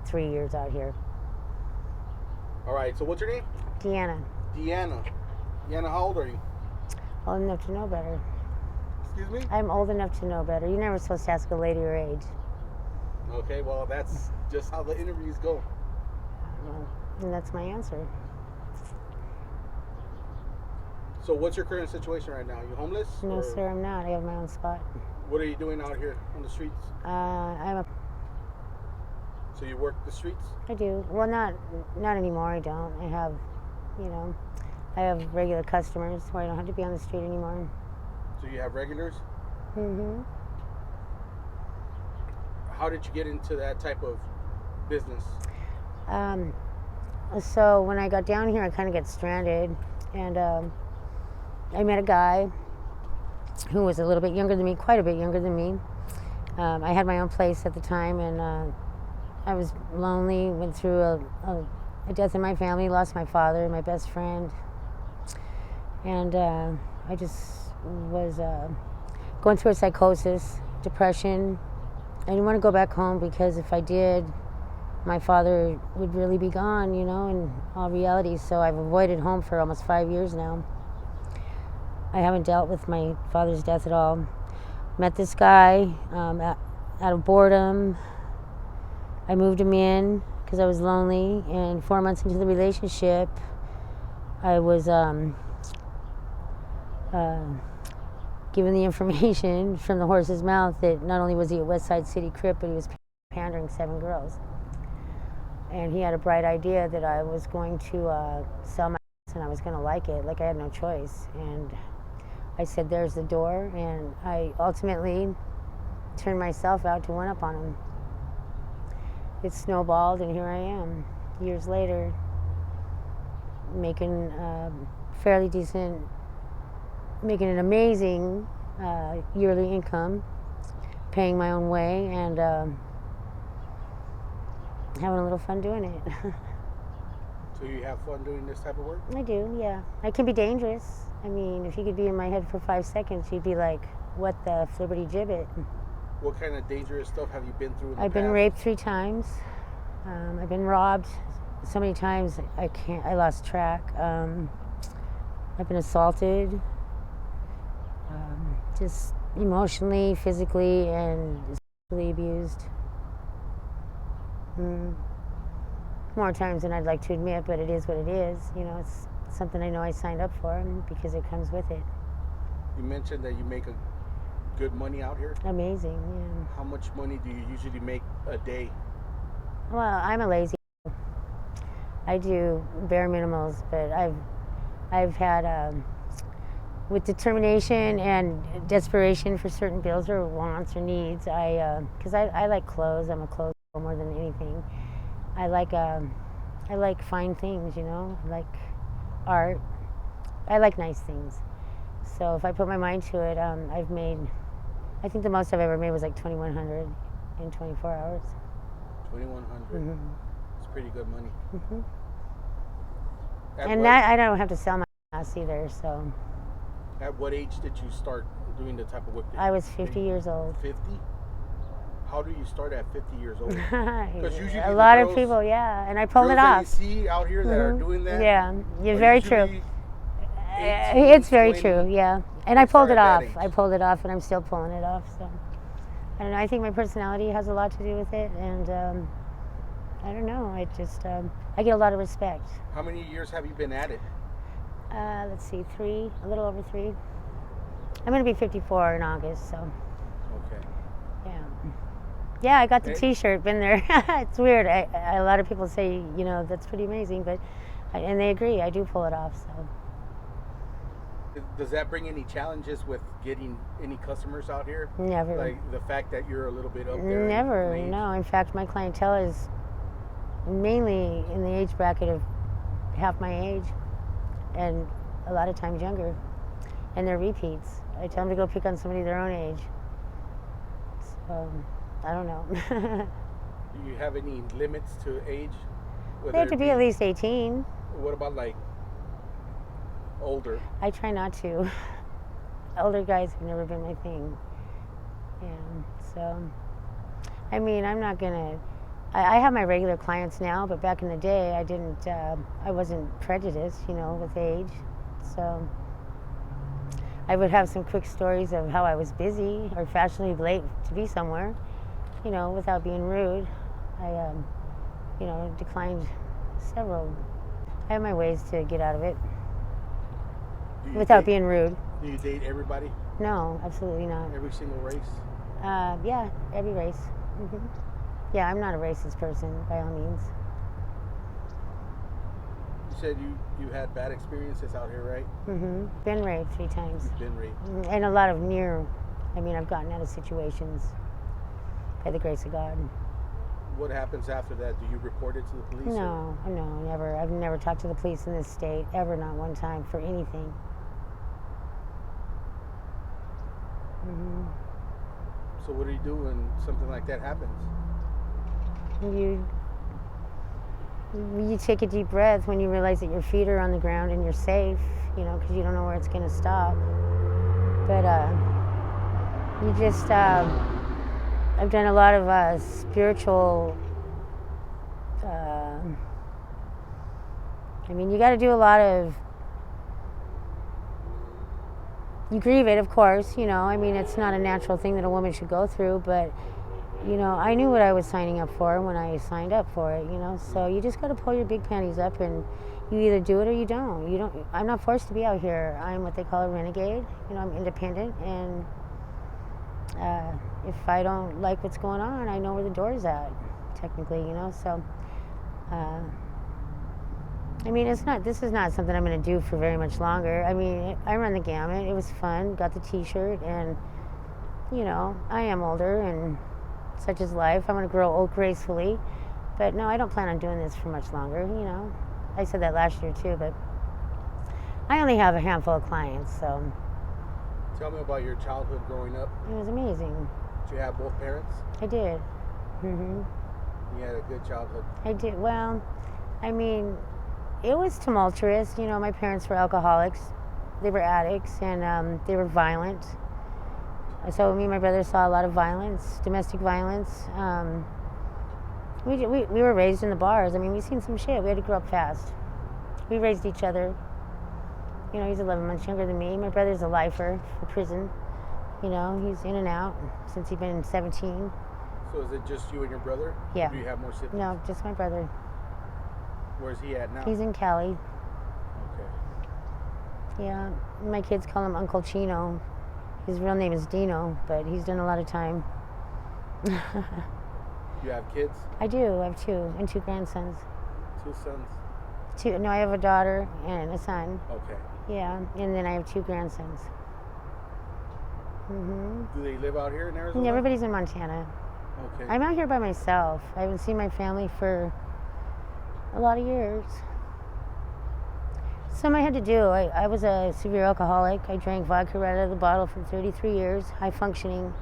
3 years out here. All right, so what's your name? Deanna. Deanna. Deanna, how old are you? Old enough to know better. Excuse me? I'm old enough to know better. You're never supposed to ask a lady her age. Okay, well, that's just how the interviews go. And that's my answer. So what's your current situation right now? You homeless? No, or sir, I'm not. I have my own spot. What are you doing out here on the streets? So you work the streets? I do. Well, not anymore. I don't. I have, I have regular customers where I don't have to be on the street anymore. So you have regulars? Mm-hmm. How did you get into that type of business? So when I got down here, I kind of got stranded, and I met a guy who was a little bit younger than me, quite a bit younger than me. I had my own place at the time, and I was lonely, went through a death in my family, lost my father, my best friend, and I just was going through a psychosis, depression. I didn't want to go back home because if I did, my father would really be gone, in all reality. So I've avoided home for almost 5 years now. I haven't dealt with my father's death at all. Met this guy out of boredom. I moved him in because I was lonely, and 4 months into the relationship, I was given the information from the horse's mouth that not only was he a West Side City Crip, but he was pandering 7 girls. And he had a bright idea that I was going to sell my ass and I was going to like it, like I had no choice. And I said, there's the door, and I ultimately turned myself out to one up on him. It snowballed, and here I am, years later, making fairly decent, making an amazing yearly income, paying my own way, and having a little fun doing it. So you have fun doing this type of work? I do, yeah. I can be dangerous. I mean, if you could be in my head for 5 seconds, you'd be like, what the flibberty gibbet? What kind of dangerous stuff have you been through in the I've been raped 3 times. I've been robbed so many times I lost track. I've been assaulted, just emotionally, physically, and sexually abused. More times than I'd like to admit, but it is what it is. It's something I know I signed up for because it comes with it. You mentioned that you make a good money out here. Amazing, yeah. How much money do you usually make a day? Well, I'm a lazy. I do bare minimals, but I've had with determination and desperation for certain bills or wants or needs. Because I like clothes. I'm a clothes girl more than anything. I like fine things, I like art. I like nice things. So if I put my mind to it, I've made, I think the most I've ever made was like $2,100 in 24 hours. 2,100. Mm-hmm. It's pretty good money. Mm-hmm. And that I don't have to sell my ass either. So. At what age did you start doing the type of work? I was 50 years old. 50? How do you start at 50 years old? Because usually a lot of people, yeah, and I pulled it off. That you see out here that are doing that. Yeah, you're very true. 18, it's very 20, true, yeah. And I pulled it off. I pulled it off, and I'm still pulling it off. So I don't know. I think my personality has a lot to do with it, and I don't know. I just I get a lot of respect. How many years have you been at it? Let's see, 3, a little over 3. I'm going to be 54 in August, so. Okay. Yeah. Yeah, I got the T-shirt, been there. It's weird. A lot of people say, that's pretty amazing, and they agree. I do pull it off, so. Does that bring any challenges with getting any customers out here? Never. Like the fact that you're a little bit up there? Never, no. In fact, my clientele is mainly in the age bracket of half my age, and a lot of times younger, and they're repeats. I tell them to go pick on somebody their own age. So, I don't know. Do you have any limits to age? They have to be at least 18. What about like older? I try not to. Older guys have never been my thing. Yeah, so, I mean, I'm not gonna I have my regular clients now, but back in the day, I wasn't prejudiced, with age. So I would have some quick stories of how I was busy or fashionably late to be somewhere, without being rude. I, declined several. I have my ways to get out of it without being rude. Do you date everybody? No, absolutely not. Every single race? Yeah, every race. Yeah, I'm not a racist person by all means. You said you had bad experiences out here, right? Been raped 3 times. You've been raped. And a lot of I've gotten out of situations by the grace of God. What happens after that? Do you report it to the police? No, never. I've never talked to the police in this state, ever, not one time, for anything. So what do you do when something like that happens? You take a deep breath when you realize that your feet are on the ground and you're safe, because you don't know where it's going to stop. But you just, I've done a lot of spiritual, you got to do a lot of, you grieve it, of course, it's not a natural thing that a woman should go through, but I knew what I was signing up for when I signed up for it, so you just got to pull your big panties up and you either do it or you don't. I'm not forced to be out here. I'm what they call a renegade. I'm independent, and if I don't like what's going on, I know where the door's at, technically, so this is not something I'm going to do for very much longer. I run the gamut. It was fun, got the t-shirt, and I am older, and such is life. I'm going to grow old gracefully, but no, I don't plan on doing this for much longer. I said that last year too, but I only have a handful of clients. So tell me about your childhood growing up. It was amazing. Did you have both parents? I did. You had a good childhood. I did. Well, it was tumultuous. My parents were alcoholics. They were addicts, and they were violent. So me and my brother saw a lot of violence, domestic violence. We were raised in the bars. We've seen some shit. We had to grow up fast. We raised each other. He's 11 months younger than me. My brother's a lifer for prison. He's in and out since he's been 17. So is it just you and your brother? Yeah. Or do you have more siblings? No, just my brother. Where's he at now? He's in Cali. Okay. Yeah, my kids call him Uncle Chino. His real name is Dino, but he's done a lot of time. You have kids? I do. I have 2 and 2 grandsons. 2 sons? 2. No, I have a daughter and a son. Okay. Yeah, and then I have 2 grandsons. Do they live out here in Arizona? Yeah, everybody's in Montana. Okay. I'm out here by myself. I haven't seen my family for a lot of years. Something I had to do. I was a severe alcoholic. I drank vodka right out of the bottle for 33 years, high functioning.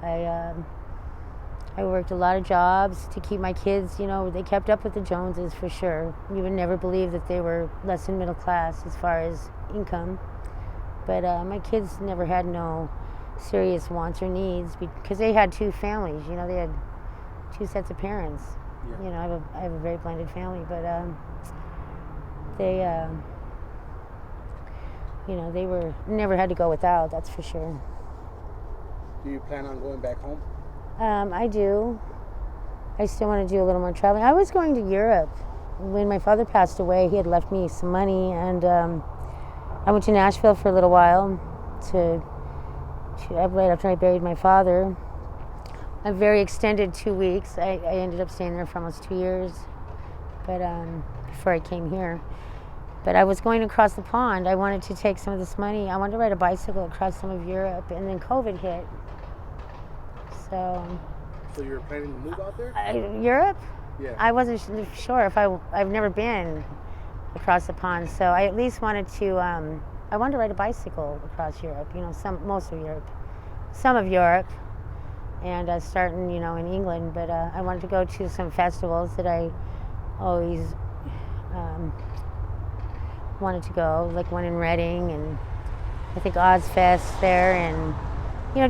I worked a lot of jobs to keep my kids, they kept up with the Joneses for sure. You would never believe that they were less than middle class as far as income. But my kids never had no serious wants or needs because they had 2 families, they had 2 sets of parents. Yeah. I have a very blended family, but they they were never had to go without, that's for sure. Do you plan on going back home? I do. I still want to do a little more traveling. I was going to Europe. When my father passed away, he had left me some money, and I went to Nashville for a little while right after I buried my father. A very extended 2 weeks. I ended up staying there for almost 2 years, but before I came here. But I was going across the pond. I wanted to take some of this money. I wanted to ride a bicycle across some of Europe, and then COVID hit. So you were planning to move out there? Europe? Yeah. I wasn't sure if I've never been across the pond, so I at least wanted to. I wanted to ride a bicycle across Europe. Most of Europe, some of Europe, and starting in England. But I wanted to go to some festivals that I always wanted to go, like one in Reading, and I think Ozfest there, and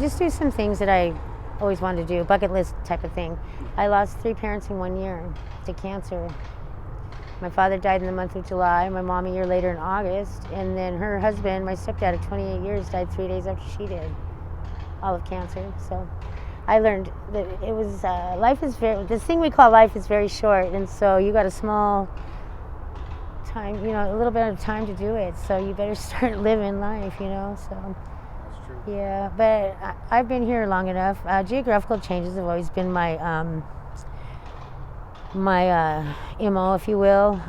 just do some things that I always wanted to do, bucket list type of thing. I lost 3 parents in 1 year to cancer. My father died in the month of July, my mom a year later in August, and then her husband, my stepdad of 28 years, died 3 days after she did, all of cancer. So I learned that it was, life is very, this thing we call life is very short, and so you got a small time, a little bit of time to do it, so you better start living life, so. That's true. Yeah, but I've been here long enough. Geographical changes have always been my MO, if you will.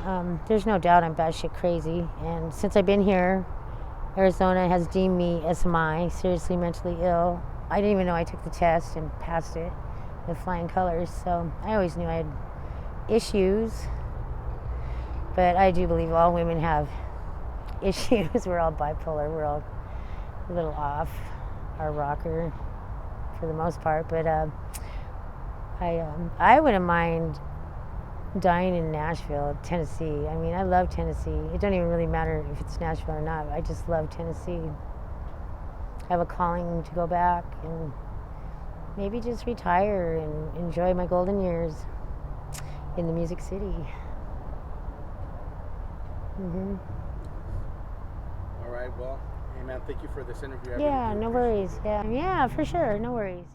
There's no doubt I'm batshit crazy, and since I've been here, Arizona has deemed me SMI, seriously mentally ill. I didn't even know I took the test and passed it with flying colors, so I always knew I had issues, but I do believe all women have issues. We're all bipolar, we're all a little off our rocker for the most part, but I wouldn't mind dying in Nashville, Tennessee. I mean, I love Tennessee. It don't even really matter if it's Nashville or not. I just love Tennessee. I have a calling to go back and maybe just retire and enjoy my golden years in the Music City. All right. Well, hey man, thank you for this interview. I really Yeah, do no appreciate worries. it. Yeah, for sure. No worries.